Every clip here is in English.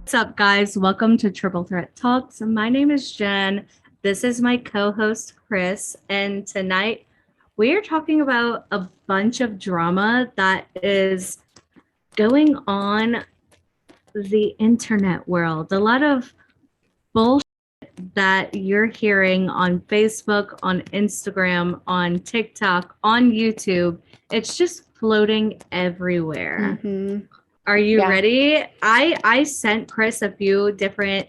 What's up, guys? Welcome to Triple Threat Talks. My name is Jen. This is my co host, Chris. And tonight we are talking about a bunch of drama that is going on the internet world. A lot of bullshit that you're hearing on Facebook, on Instagram, on TikTok, on YouTube. It's just floating everywhere. Mm-hmm. Are you Yeah. ready? I sent Chris a few different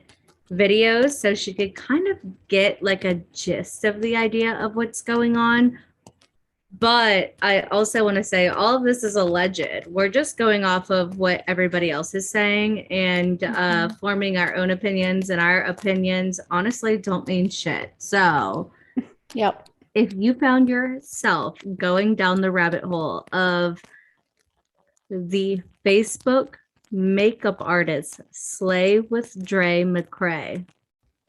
videos so she could kind of get like a gist of the idea of what's going on. But I also want to say all of this is alleged. We're just going off of what everybody else is saying and forming our own opinions, and our opinions honestly don't mean shit. So Yep. if you found yourself going down the rabbit hole of the Facebook makeup artist Slay with Dre McCray.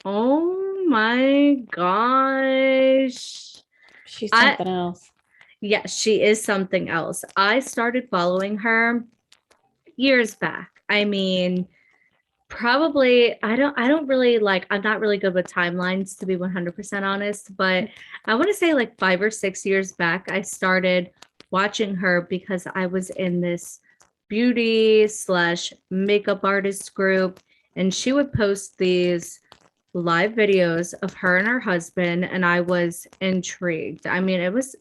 Oh my gosh. She's I something else. Yeah, she is something else. I started following her years back. I mean, probably I don't really like I'm not really good with timelines, to be 100% honest, but I want to say like 5 or 6 years back I started watching her because I was in this beauty slash makeup artist group, and she would post these live videos of her and her husband, and I was intrigued. I mean, it was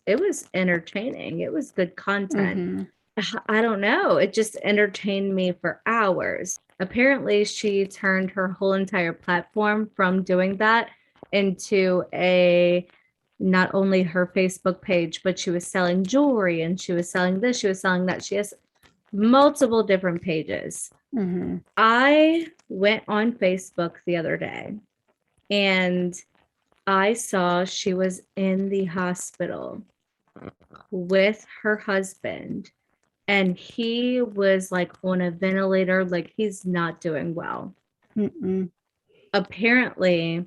entertaining. It was good content. Mm-hmm. I don't know. It just entertained me for hours. Apparently, she turned her whole entire platform from doing that into a not only her Facebook page, but she was selling jewelry and she was selling this, she was selling that. She has multiple different pages. Mm-hmm. I went on Facebook the other day and I saw she was in the hospital with her husband, and he was like on a ventilator, like he's not doing well. Mm-mm. Apparently,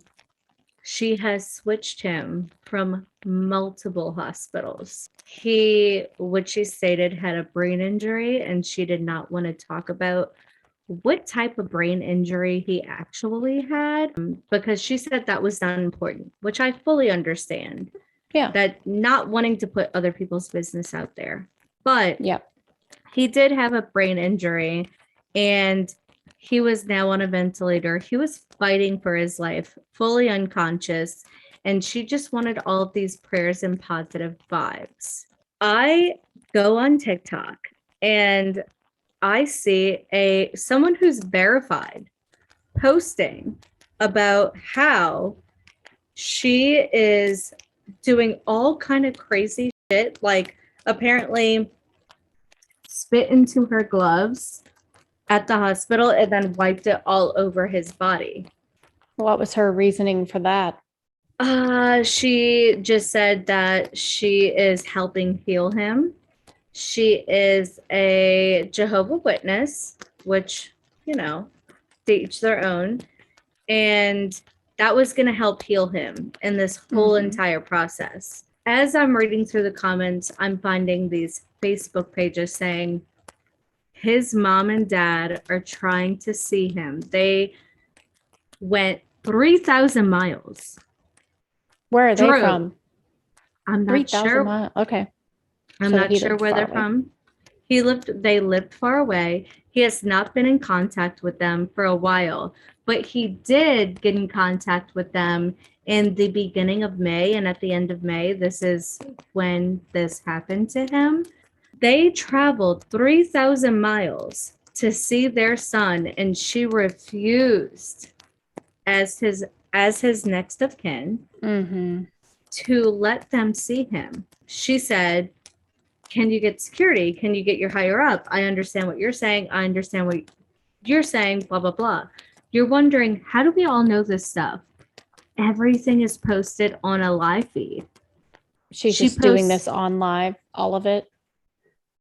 she has switched him from multiple hospitals. He, what she stated, had a brain injury, and she did not want to talk about what type of brain injury he actually had, because she said that was not important, which I fully understand. Yeah. That not wanting to put other people's business out there. But Yep. he did have a brain injury, and he was now on a ventilator. He was fighting for his life, fully unconscious, and she just wanted all of these prayers and positive vibes. I go on TikTok and I see a someone who's verified posting about how she is doing all kind of crazy shit, like apparently spit into her gloves at the hospital and then wiped it all over his body. What was her reasoning for that? She just said that she is helping heal him. She is a Jehovah Witness, which, you know, to each their own. And that was going to help heal him in this whole entire process. As I'm reading through the comments, I'm finding these Facebook pages saying his mom and dad are trying to see him. They went 3,000 miles. Where are they Drove. from? I'm not 3,000 sure. miles. Okay. I'm So not he sure lived where far they're away. from. They lived far away. He has not been in contact with them for a while, but he did get in contact with them in the beginning of May, and at the end of May, this is when this happened to him. They traveled 3,000 miles to see their son, and she refused as his next of kin Mm-hmm. to let them see him. She said, can you get security? Can you get your higher up? I understand what you're saying. I understand what you're saying, blah, blah, blah. You're wondering, how do we all know this stuff? Everything is posted on a live feed. She's She just doing posts, this on live, all of it.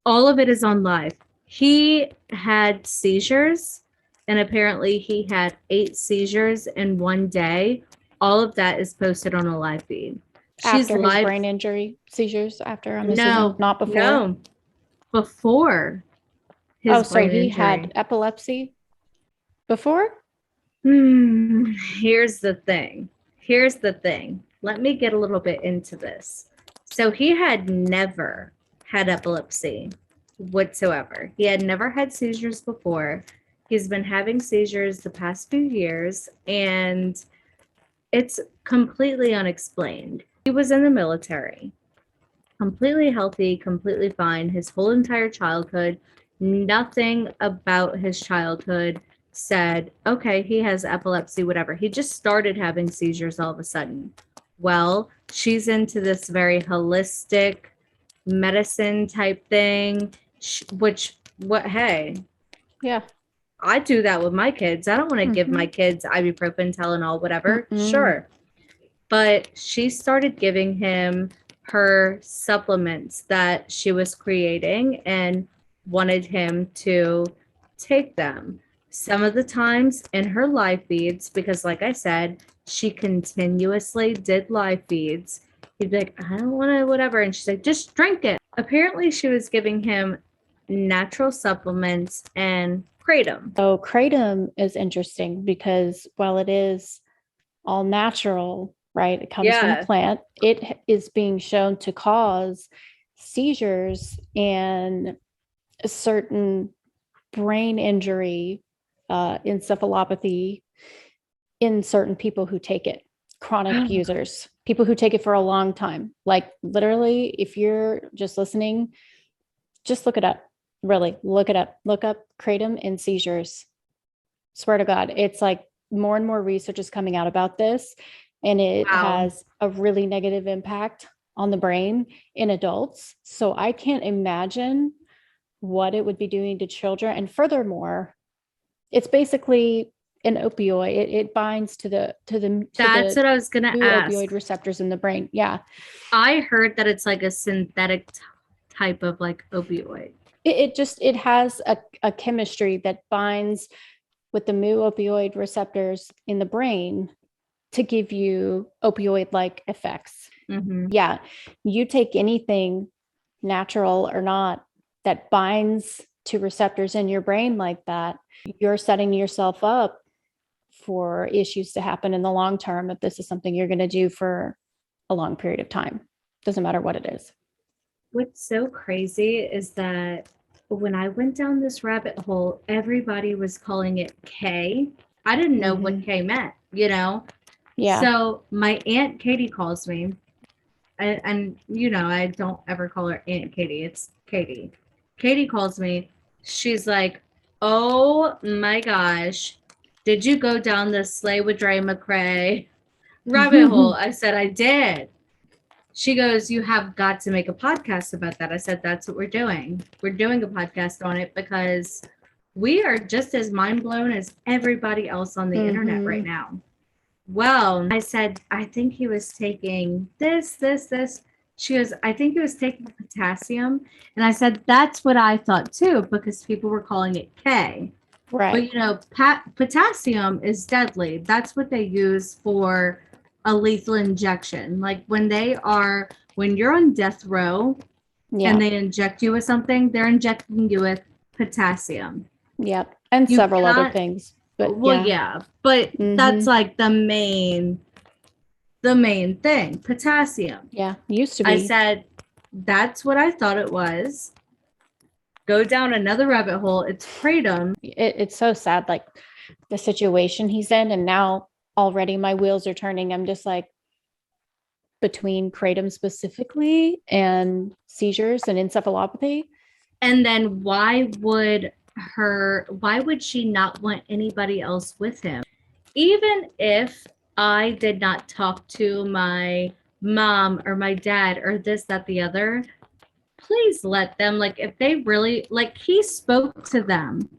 all of it is on live. He had seizures, and apparently he had 8 seizures in one day. All of that is posted on a live feed. She's After his live. brain injury seizures, after, I'm assuming, No, not before. no, before his Oh, so brain he injury. had epilepsy. before? Here's the thing. Here's the thing. Let me get a little bit into this. So he had never had epilepsy whatsoever. He had never had seizures before. He's been having seizures the past few years, and it's completely unexplained. He was in the military, completely healthy, completely fine his whole entire childhood. Nothing about his childhood said, okay, he has epilepsy, whatever. He just started having seizures all of a sudden. Well, she's into this very holistic medicine type thing, which, what, hey, Yeah. I do that with my kids. I don't want to give my kids ibuprofen, Tylenol, whatever. Sure. But she started giving him her supplements that she was creating and wanted him to take them. Some of the times in her live feeds, because like I said, she continuously did live feeds. He'd be like, I don't want to, whatever. And she's like, just drink it. Apparently, she was giving him natural supplements and kratom. So kratom is interesting because while it is all natural, right? It comes from a plant. It is being shown to cause seizures and a certain brain injury, encephalopathy in certain people who take it, chronic users, people who take it for a long time. Like literally, if you're just listening, just look it up. Really, look it up. Look up kratom and seizures. Swear to God, it's like more and more research is coming out about this, and it has a really negative impact on the brain in adults. So I can't imagine what it would be doing to children. And furthermore, it's basically an opioid. It binds to the That's what I was gonna ask. Opioid receptors in the brain. Yeah, I heard that it's like a synthetic type of like opioid. It has a chemistry that binds with the mu opioid receptors in the brain to give you opioid-like effects. Yeah, you take anything, natural or not, that binds to receptors in your brain like that, you're setting yourself up for issues to happen in the long term if this is something you're going to do for a long period of time. Doesn't matter what it is. What's so crazy is that when I went down this rabbit hole, everybody was calling it K. I didn't know what K meant, you know? Yeah. So my Aunt Katie calls me, and you know, I don't ever call her Aunt Katie. It's Katie. Katie calls me. She's like, oh my gosh, did you go down the Slay with Dre McCrae rabbit hole? I said, I did. She goes, you have got to make a podcast about that. I said, that's what we're doing. We're doing a podcast on it because we are just as mind blown as everybody else on the internet right now. Well, I said, I think he was taking this. She goes, I think he was taking potassium. And I said, that's what I thought too, because people were calling it K. Right. But, you know, potassium is deadly. That's what they use for a lethal injection. Like when you're on death row and they inject you with something, they're injecting you with potassium. Yep. And several other things. But but that's like the main thing, potassium. Yeah, used to be. I said, that's what I thought it was. Go down another rabbit hole. It's kratom. It's so sad, like the situation he's in, and now already my wheels are turning. I'm just like, between kratom specifically and seizures and encephalopathy. And then why would she not want anybody else with him? Even if I did not talk to my mom or my dad or this, that, the other, please let them, like, if they really, like, he spoke to them.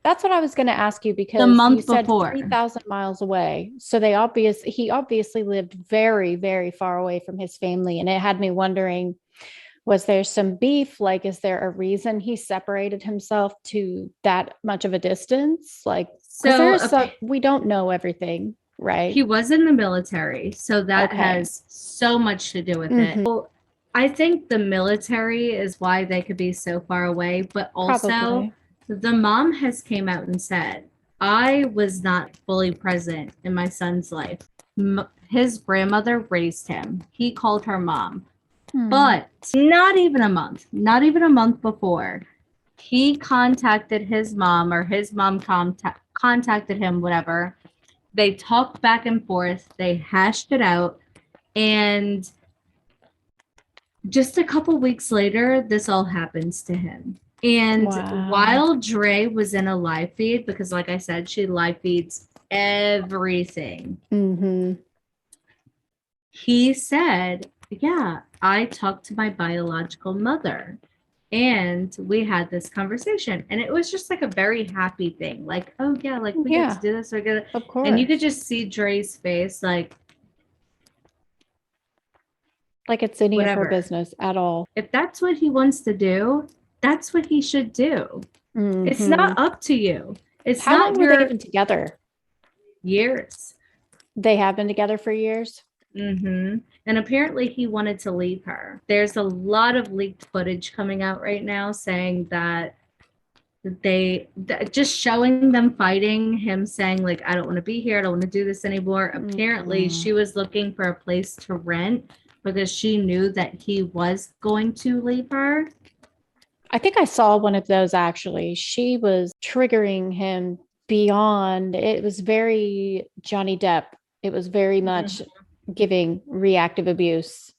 That's what I was going to ask you, because the month you said before 3,000 miles away. So he obviously lived very, very far away from his family. And it had me wondering, was there some beef? Like, is there a reason he separated himself to that much of a distance? Like, so we don't know everything, right? He was in the military, so that has so much to do with it. Well, I think the military is why they could be so far away, but also the mom has came out and said I was not fully present in my son's life. His grandmother raised him. He called her mom. But not even a month before, he contacted his mom, or his mom contacted him, whatever. They talked back and forth. They hashed it out. And just a couple weeks later, this all happens to him. And while Dre was in a live feed, because like I said, she live feeds everything. He said, yeah, I talked to my biological mother and we had this conversation, and it was just like a very happy thing. Like, oh yeah, like we get to do this. We're gonna, of course. And you could just see Dre's face, like it's any of her business at all. If that's what he wants to do, that's what he should do. It's not up to you. It's How long were they even together? Years. They have been together for years. And apparently he wanted to leave her. There's a lot of leaked footage coming out right now saying that just showing them fighting, him saying like, I don't want to be here, I don't want to do this anymore. Apparently she was looking for a place to rent because she knew that he was going to leave her. I think I saw one of those actually. She was triggering him beyond. It was very Johnny Depp. It was very much giving reactive abuse.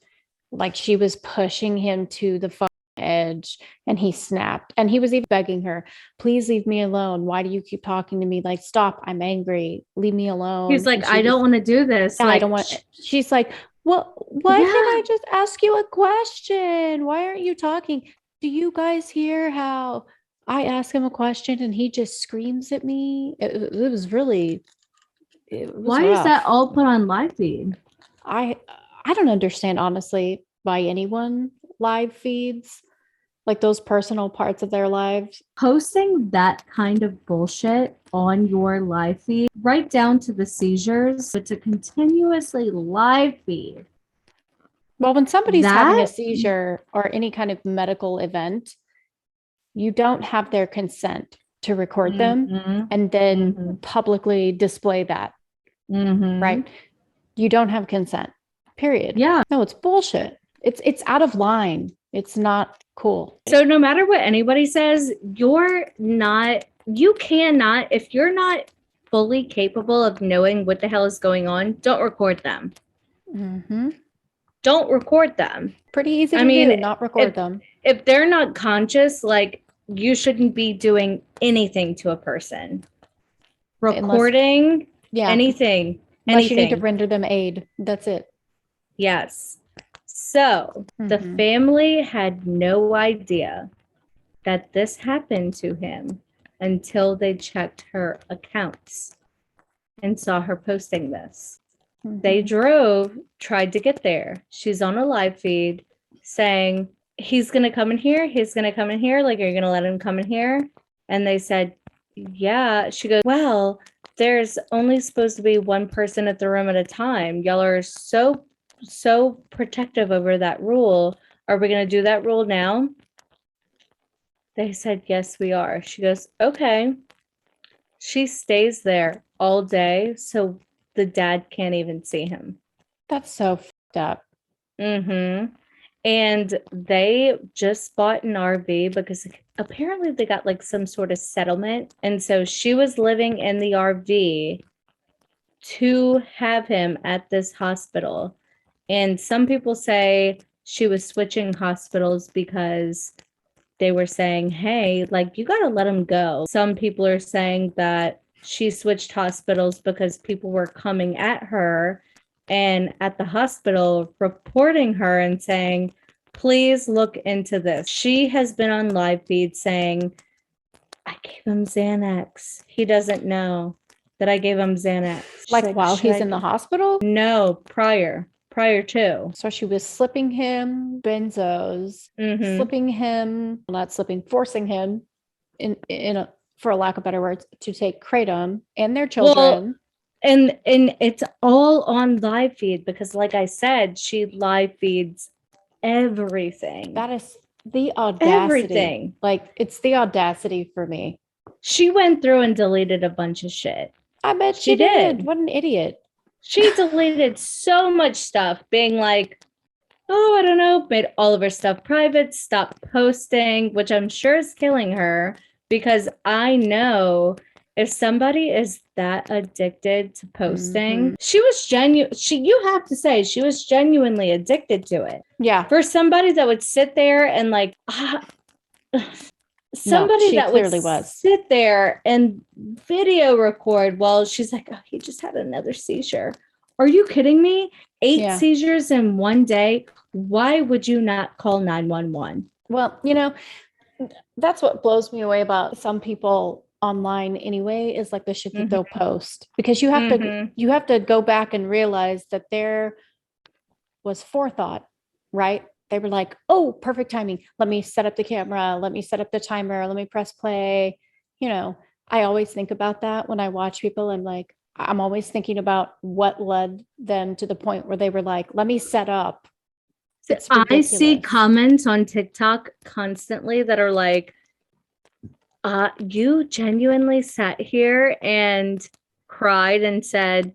Like she was pushing him to the edge and he snapped. And he was even begging her, please leave me alone. Why do you keep talking to me? Like, stop. I'm angry. Leave me alone. He's like, I don't want to do this. I don't want. She's like, well, why can't I just ask you a question? Why aren't you talking? Do you guys hear how I ask him a question and he just screams at me? It was really. Why is that all put on live feed? I don't understand, honestly, why anyone live feeds like those personal parts of their lives. Posting that kind of bullshit on your live feed, right down to the seizures, but to continuously live feed. Well, when somebody's having a seizure or any kind of medical event, you don't have their consent to record them and then publicly display that. Right? You don't have consent, period. Yeah. No, it's bullshit. It's out of line. It's not cool. So no matter what anybody says, you cannot, if you're not fully capable of knowing what the hell is going on, don't record them. Don't record them. Pretty easy to do, not record them. If they're not conscious, like, you shouldn't be doing anything to a person. Recording, anything. Unless you need to render them aid. That's it. Yes. So the family had no idea that this happened to him until they checked her accounts and saw her posting this. They tried to get there. She's on a live feed saying, he's going to come in here. He's going to come in here. Like, are you going to let him come in here? And they said, yeah. She goes, well, there's only supposed to be one person at the room at a time. Y'all are so protective over that rule. Are we going to do that rule now? They said, yes, we are. She goes, okay. She stays there all day, so the dad can't even see him. That's so fucked up. And they just bought an RV because apparently they got like some sort of settlement. And so she was living in the RV to have him at this hospital. And some people say she was switching hospitals because they were saying, hey, like, you got to let him go. Some people are saying that she switched hospitals because people were coming at her and at the hospital reporting her and saying, please look into this. She has been on live feed saying, I gave him Xanax. He doesn't know that I gave him Xanax. Like while he's in the hospital? No, prior to. So she was slipping him benzos, forcing him in for a lack of better words, to take kratom and their children. And it's all on live feed because, like I said, she live feeds everything. That is the audacity. Everything. Like, it's the audacity for me. She went through and deleted a bunch of shit. I bet she did. What an idiot. She deleted so much stuff, being like, oh, I don't know, made all of her stuff private, stopped posting, which I'm sure is killing her, because I know if somebody is that addicted to posting, she was you have to say she was genuinely addicted to it. Yeah. For somebody that would sit there and like somebody that would sit there and video record while she's like, oh, he just had another seizure. Are you kidding me? 8 seizures in one day. Why would you not call 911? Well, you know, that's what blows me away about some people online anyway, is like the shit that they'll post, because you have to go back and realize that there was forethought, right? They were like, oh, perfect timing. Let me set up the camera. Let me set up the timer. Let me press play. You know, I always think about that when I watch people. And like, I'm always thinking about what led them to the point where they were like, let me set up. I see comments on TikTok constantly that are like, you genuinely sat here and cried and said,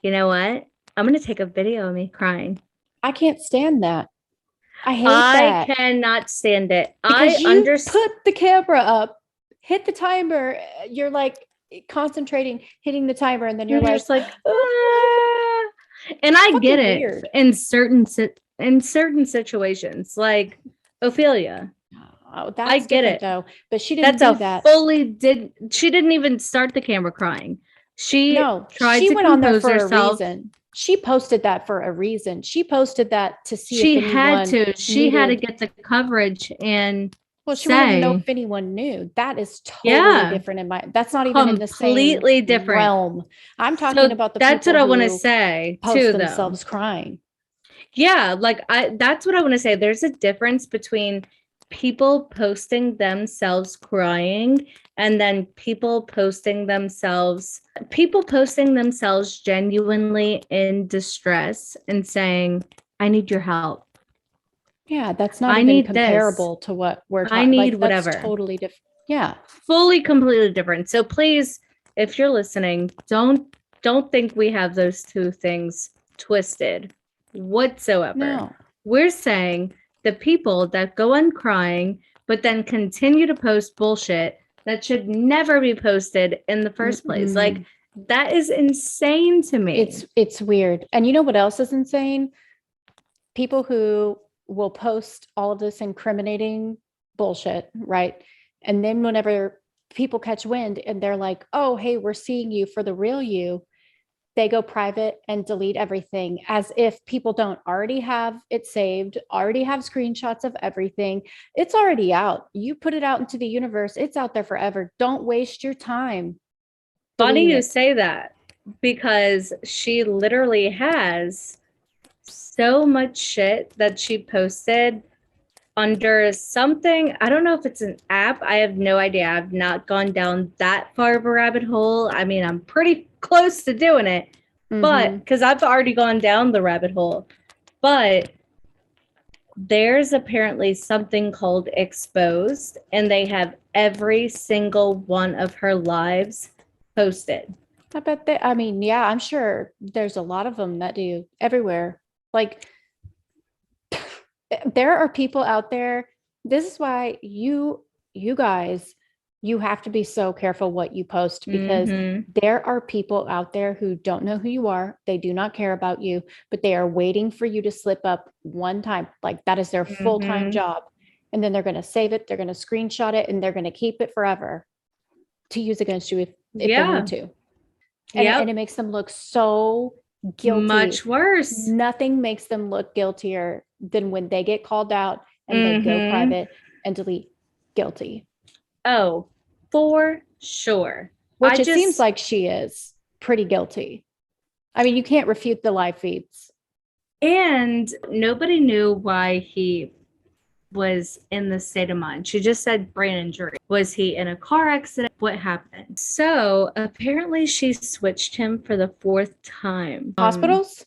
you know what? I'm going to take a video of me crying. I can't stand that. I hate that. I cannot stand it. Because you put the camera up, hit the timer. You're like concentrating, hitting the timer, and then you're like, ah. And I get it weird. in certain situations, like Ophelia. Oh, that's I get it though, but she didn't do that. She didn't even start the camera crying. She went on there for herself. A reason. She posted that for a reason. She posted that to see she had to. She had to get the coverage and. Well, she wouldn't even know if anyone knew. That is totally different in my. That's not even in the same completely different realm. I'm talking about the. That's what I want to say post themselves crying. Yeah, like that's what I want to say. There's a difference between people posting themselves crying and then people posting themselves genuinely in distress and saying, I need your help. Yeah, that's not even comparable to what we're talking about. I need whatever. That's totally different. Yeah. Fully, completely different. So please, if you're listening, don't think we have those two things twisted whatsoever. No. We're saying the people that go on crying, but then continue to post bullshit that should never be posted in the first place. Like, that is insane to me. It's weird. And you know what else is insane? People who will post all of this incriminating bullshit, right? And then whenever people catch wind and they're like, oh, hey, we're seeing you for the real you, they go private and delete everything, as if people don't already have it saved, already have screenshots of everything. It's already out. You put it out into the universe. It's out there forever. Don't waste your time. Funny you say that, because she literally has so much shit that she posted under something. I don't know if it's an app. I have no idea. I've not gone down that far of a rabbit hole. I mean, I'm pretty close to doing it, but because I've already gone down the rabbit hole. But there's apparently something called Exposed, and they have every single one of her lives posted. I bet I'm sure there's a lot of them that do everywhere. Like, there are people out there. This is why you guys, you have to be so careful what you post, because there are people out there who don't know who you are. They do not care about you, but they are waiting for you to slip up one time. Like, that is their full-time job. And then they're going to save it. They're going to screenshot it, and they're going to keep it forever to use against you if they need to. And it makes them look so guilty. Much worse. Nothing makes them look guiltier than when they get called out and they go private and delete guilty. Oh, for sure. Which it seems like she is pretty guilty. I mean, you can't refute the live feeds. And nobody knew why he was in this state of mind. She just said brain injury. Was he in a car accident? What happened? So apparently she switched him for the 4th time. Hospitals.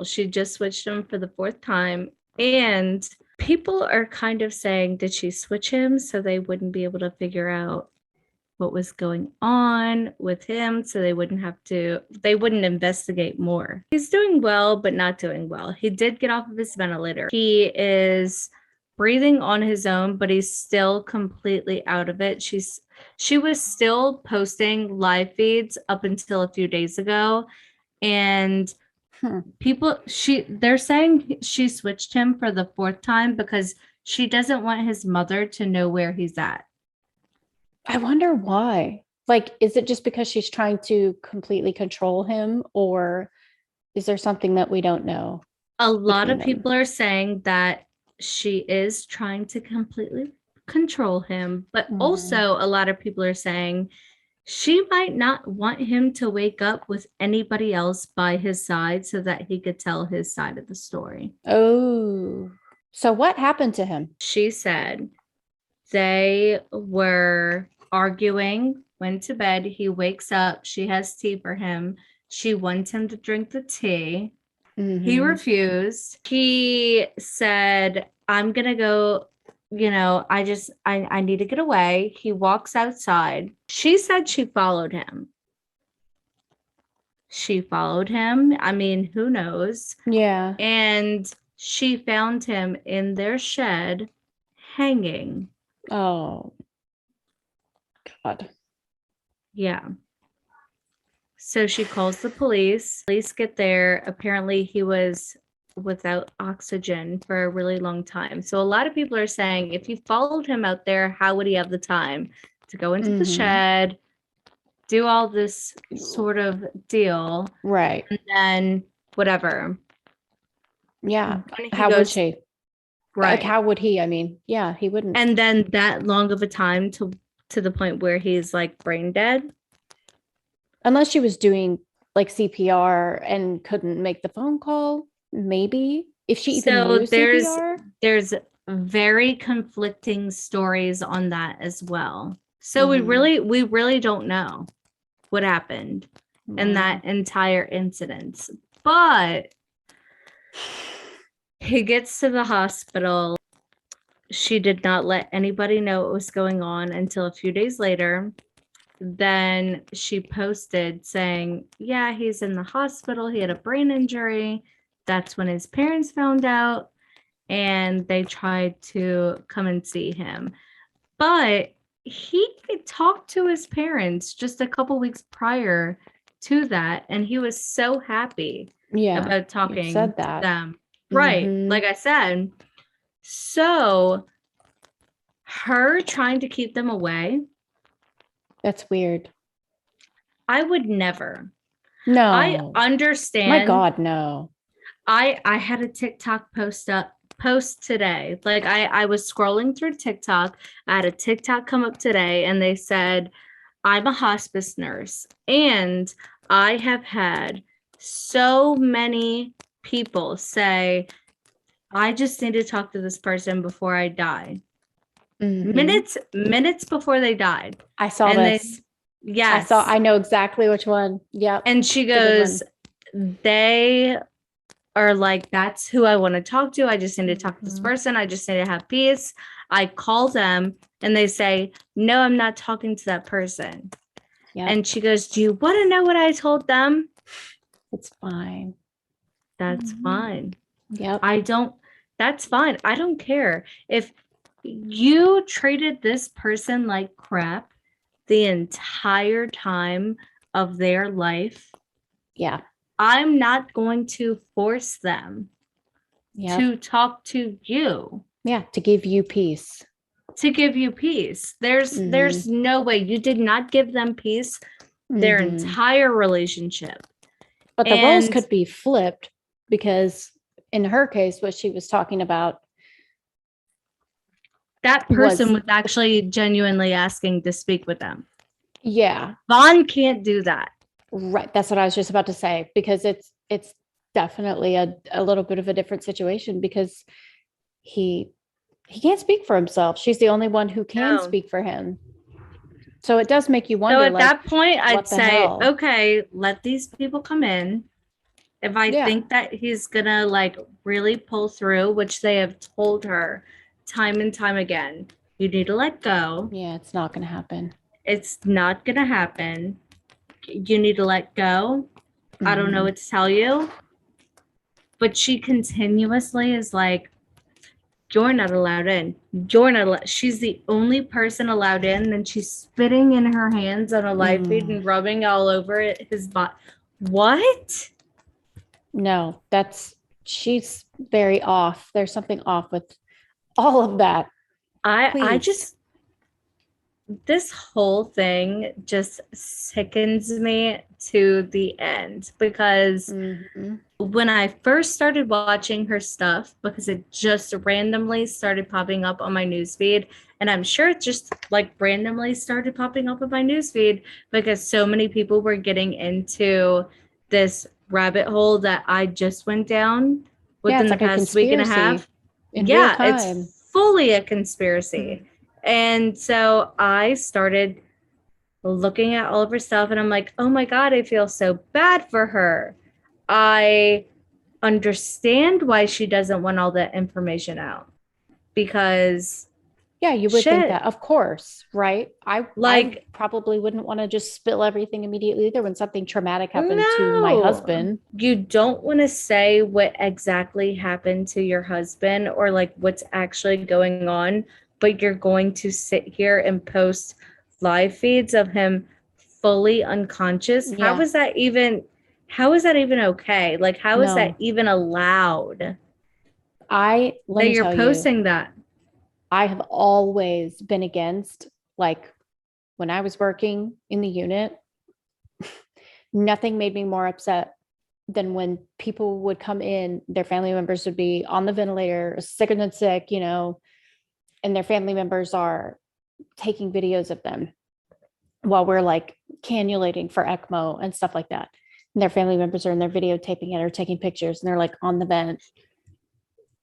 She just switched him for the 4th time. And people are kind of saying, did she switch him so they wouldn't be able to figure out what was going on with him so they wouldn't investigate more. He's doing well, but not doing well. He did get off of his ventilator. He is breathing on his own, but he's still completely out of it. She was still posting live feeds up until a few days ago, and they're saying she switched him for the fourth time because she doesn't want his mother to know where he's at. I wonder why. Like, is it just because she's trying to completely control him, or is there something that we don't know? A lot of people are saying that she is trying to completely control him, but also a lot of people are saying she might not want him to wake up with anybody else by his side so that he could tell his side of the story. Oh, so what happened to him? She said they were arguing, went to bed. He wakes up. She has tea for him. She wants him to drink the tea. He refused. He said, I'm going to go, I need to get away. He walks outside. She said she followed him. I mean, who knows? Yeah. And she found him in their shed hanging. Oh, God. Yeah. So she calls the police. Police get there. Apparently, he was without oxygen for a really long time. So a lot of people are saying if you followed him out there, how would he have the time to go into the shed, do all this sort of deal? Right. And then whatever. Yeah. How would she? Right. Like, how would he? I mean, yeah, he wouldn't. And then that long of a time to the point where he's like brain dead. Unless she was doing like CPR and couldn't make the phone call, maybe. If she even knew CPR. There's very conflicting stories on that as well. So we really don't know what happened in that entire incident. But he gets to the hospital. She did not let anybody know what was going on until a few days later. Then she posted saying, yeah, he's in the hospital. He had a brain injury. That's when his parents found out, and they tried to come and see him. But he talked to his parents just a couple weeks prior to that, and he was so happy about talking to them. Right. Like I said. So her trying to keep them away. That's weird. I would never. No. I understand. My God, no. I had a TikTok post today. Like I was scrolling through TikTok. I had a TikTok come up today and they said, I'm a hospice nurse and I have had so many people say, I just need to talk to this person before I die. Minutes before they died. I saw this. Yes. I know exactly which one. Yep. And she goes, they are like, that's who I want to talk to. I just need to talk to this person. I just need to have peace. I call them and they say, no, I'm not talking to that person. Yep. And she goes, do you want to know what I told them? It's fine. That's fine. Yep. That's fine. I don't care. If you treated this person like crap the entire time of their life, yeah, I'm not going to force them to talk to you. Yeah, to give you peace. There's no way. You did not give them peace their entire relationship. But the roles could be flipped because in her case, what she was talking about, that person was actually genuinely asking to speak with them. Yeah. Vaughn can't do that. Right. That's what I was just about to say, because it's definitely a little bit of a different situation because he can't speak for himself. She's the only one who can speak for him. So it does make you wonder. So at that point, I'd say, okay, let these people come in. If I think that he's gonna like really pull through, which they have told her time and time again, you need to let go. Yeah, it's not gonna happen. It's not going to happen. You need to let go. I don't know what to tell you. But she continuously is like, you're not allowed in. You're not allowed. She's the only person allowed in. Then she's spitting in her hands on a live feed and rubbing all over it, his body. What? No, she's very off. There's something off with all of that. I just, this whole thing just sickens me to the end because when I first started watching her stuff, because it just randomly started popping up on my newsfeed, and I'm sure it just like randomly started popping up on my newsfeed because so many people were getting into this rabbit hole that I just went down within the past week and a half. Yeah, it's fully a conspiracy. And so I started looking at all of her stuff and I'm like, oh my God, I feel so bad for her. I understand why she doesn't want all that information out because you would think that, of course, right? I probably wouldn't want to just spill everything immediately either when something traumatic happened to my husband. You don't want to say what exactly happened to your husband or like what's actually going on, but you're going to sit here and post live feeds of him fully unconscious. Yeah. How is that even okay? Like, how is that even allowed? Let me you're posting that. I have always been against, like, when I was working in the unit, nothing made me more upset than when people would come in, their family members would be on the ventilator, sicker than sick, you know, and their family members are taking videos of them while we're like cannulating for ECMO and stuff like that. And their family members are in there videotaping it or taking pictures and they're like on the vent.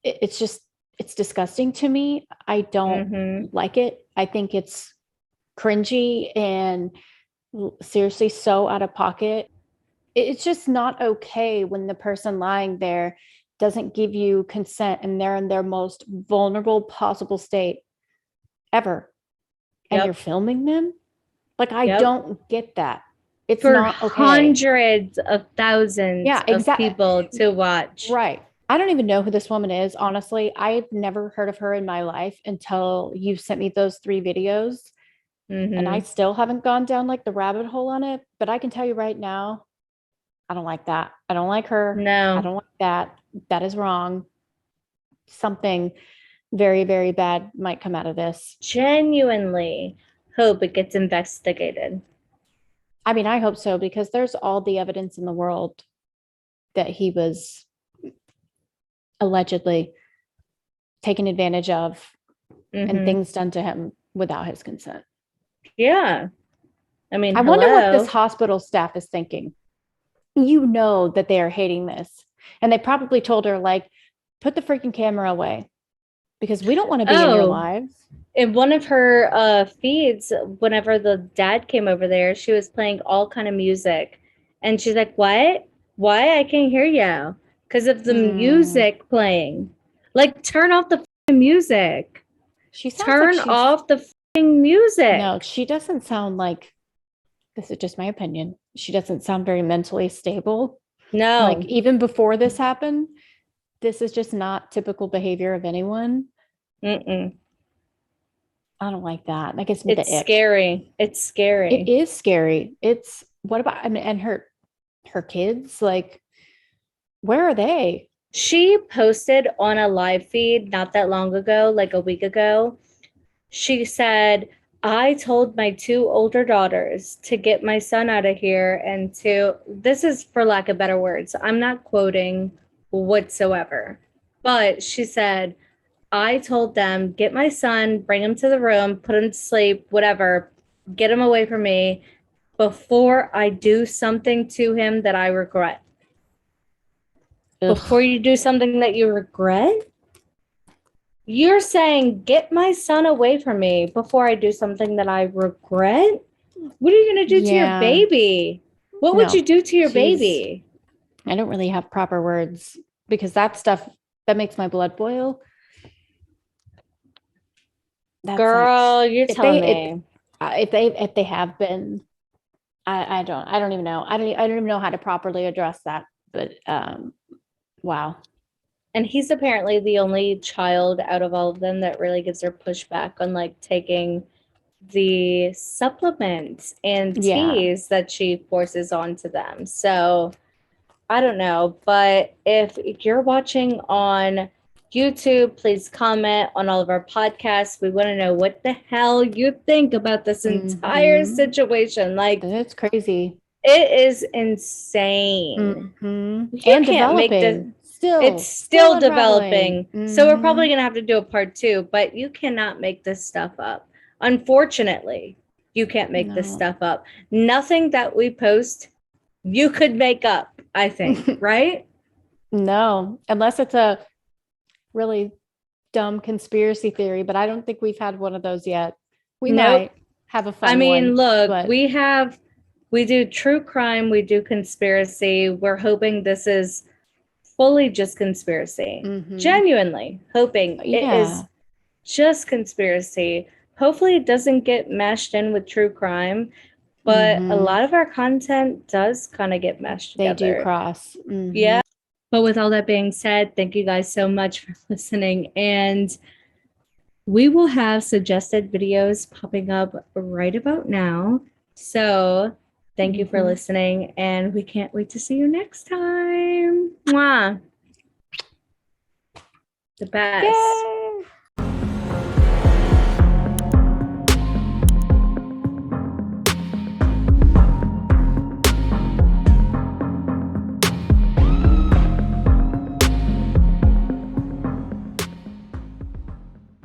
It's just, it's disgusting to me. I don't like it. I think it's cringy and seriously so out of pocket. It's just not okay when the person lying there doesn't give you consent and they're in their most vulnerable possible state ever. And you're filming them. Like, I don't get that. It's for not okay. Hundreds of thousands of people to watch. Right. I don't even know who this woman is, honestly. I've never heard of her in my life until you sent me those 3 videos. And I still haven't gone down like the rabbit hole on it. But I can tell you right now, I don't like that. I don't like her. No. I don't like that. That is wrong. Something very, very bad might come out of this. Genuinely hope it gets investigated. I mean, I hope so, because there's all the evidence in the world that he was allegedly taken advantage of and things done to him without his consent. Yeah. I mean, I wonder what this hospital staff is thinking. You know that they are hating this. And they probably told her, like, put the freaking camera away because we don't want to be in your lives. In one of her feeds, whenever the dad came over there, she was playing all kind of music. And she's like, what? Why? I can't hear you. Because of the music playing. Like, turn off the music. Turn off the music. No, she doesn't sound like, this is just my opinion, she doesn't sound very mentally stable. No. Like, even before this happened, this is just not typical behavior of anyone. I don't like that. That gets me the ick. It's scary. It's scary. It is scary. It's, what about, I mean, and her kids, like, where are they? She posted on a live feed not that long ago, like a week ago. She said, I told my 2 older daughters to get my son out of here and this is for lack of better words, I'm not quoting whatsoever, but she said, I told them, get my son, bring him to the room, put him to sleep, whatever, get him away from me before I do something to him that I regret. Ugh. Before you do something that you regret? You're saying, get my son away from me before I do something that I regret? What are you going to do to your baby? What would you do to your baby? I don't really have proper words because that stuff, that makes my blood boil. Girl, you're telling me. If they have been, I don't even know. I don't even know how to properly address that. But wow. And he's apparently the only child out of all of them that really gives her pushback on like taking the supplements and Yeah. teas that she forces onto them. So I don't know, but if you're watching on YouTube, please comment on all of our podcasts. We want to know what the hell you think about this entire situation. Like, it's crazy. it is insane. You And can't make developing. it's still developing. So we're probably going to have to do a part 2, but you cannot make this stuff up. Unfortunately, you can't make this stuff up. Nothing that we post, you could make up, I think, right? No, unless it's a really dumb conspiracy theory, but I don't think we've had one of those yet. We might have a fun one. Look, but we do true crime, we do conspiracy. We're hoping this is fully just conspiracy. Genuinely hoping it is just conspiracy. Hopefully it doesn't get mashed in with true crime, but a lot of our content does kind of get mashed together. They do cross. Yeah. But with all that being said, thank you guys so much for listening. And we will have suggested videos popping up right about now. So thank you for listening. And we can't wait to see you next time. Mwah. The best. Yay!